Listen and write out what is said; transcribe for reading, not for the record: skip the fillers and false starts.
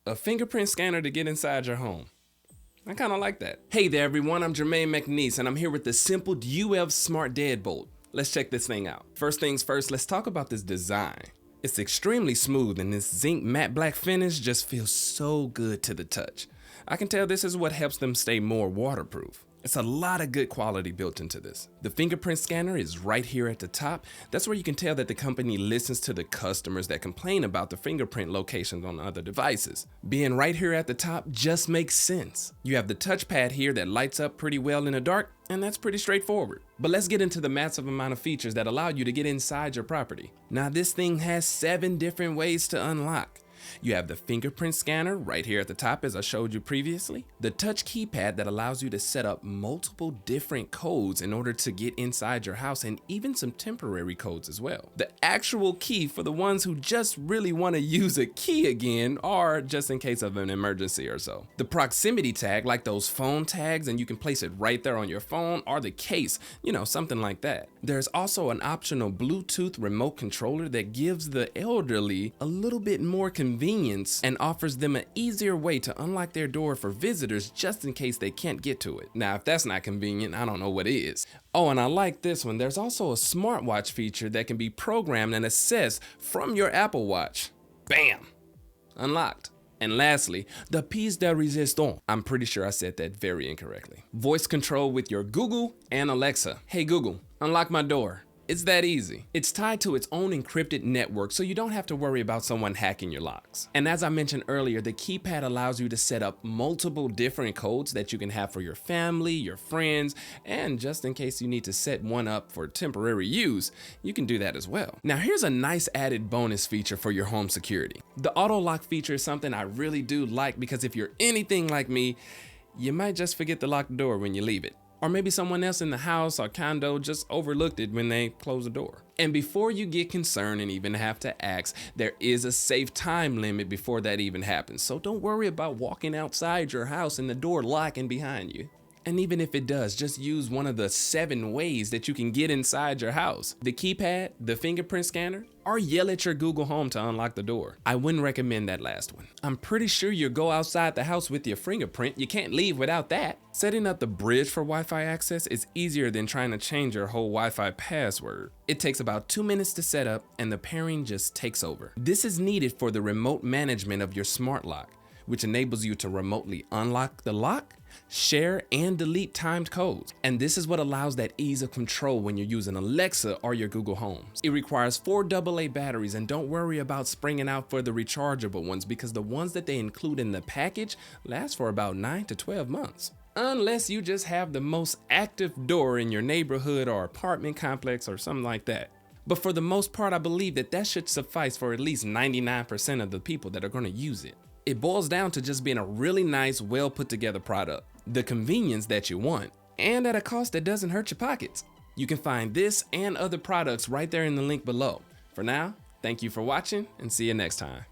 A fingerprint scanner to get inside your home. I kind of like that. Hey there everyone, I'm Jermaine McNeese and I'm here with the Simpled UF Smart Deadbolt. Let's check this thing out. First things first, let's talk about this design. It's extremely smooth and this zinc matte black finish just feels so good to the touch. I can tell this is what helps them stay more waterproof. It's a lot of good quality built into this. The fingerprint scanner is right here at the top. That's where you can tell that the company listens to the customers that complain about the fingerprint locations on other devices. Being right here at the top just makes sense. You have the touchpad here that lights up pretty well in the dark, and that's pretty straightforward. But let's get into the massive amount of features that allow you to get inside your property. Now this thing has 7 different ways to unlock. You have the fingerprint scanner right here at the top as I showed you previously. The touch keypad that allows you to set up multiple different codes in order to get inside your house, and even some temporary codes as well. The actual key for the ones who just really want to use a key again, or just in case of an emergency or so. The proximity tag, like those phone tags, and you can place it right there on your phone, or the case, something like that. There's also an optional Bluetooth remote controller that gives the elderly a little bit more convenience and offers them an easier way to unlock their door for visitors just in case they can't get to it. Now, if that's not convenient, I don't know what is. Oh, and I like this one. There's also a smartwatch feature that can be programmed and accessed from your Apple Watch. Bam! Unlocked. And lastly, the piece de resistance. I'm pretty sure I said that very incorrectly. Voice control with your Google and Alexa. Hey Google, unlock my door. It's that easy. It's tied to its own encrypted network, so you don't have to worry about someone hacking your locks. And as I mentioned earlier, the keypad allows you to set up multiple different codes that you can have for your family, your friends, and just in case you need to set one up for temporary use, you can do that as well. Now here's a nice added bonus feature for your home security. The auto lock feature is something I really do like because if you're anything like me, you might just forget to lock the door when you leave it. Or maybe someone else in the house or condo just overlooked it when they closed the door. And before you get concerned and even have to ask, there is a safe time limit before that even happens. So don't worry about walking outside your house and the door locking behind you. And even if it does, just use one of the 7 ways that you can get inside your house. The keypad, the fingerprint scanner, or yell at your Google Home to unlock the door. I wouldn't recommend that last one. I'm pretty sure you go outside the house with your fingerprint. You can't leave without that. Setting up the bridge for Wi-Fi access is easier than trying to change your whole Wi-Fi password. It takes about 2 minutes to set up and the pairing just takes over. This is needed for the remote management of your smart lock, which enables you to remotely unlock the lock, share, and delete timed codes. And this is what allows that ease of control when you're using Alexa or your Google Homes. It requires 4 AA batteries, and don't worry about springing out for the rechargeable ones because the ones that they include in the package last for about 9 to 12 months. Unless you just have the most active door in your neighborhood or apartment complex or something like that. But for the most part, I believe that should suffice for at least 99% of the people that are going to use it. It boils down to just being a really nice, well put together product, the convenience that you want, and at a cost that doesn't hurt your pockets. You can find this and other products right there in the link below. For now, thank you for watching and see you next time.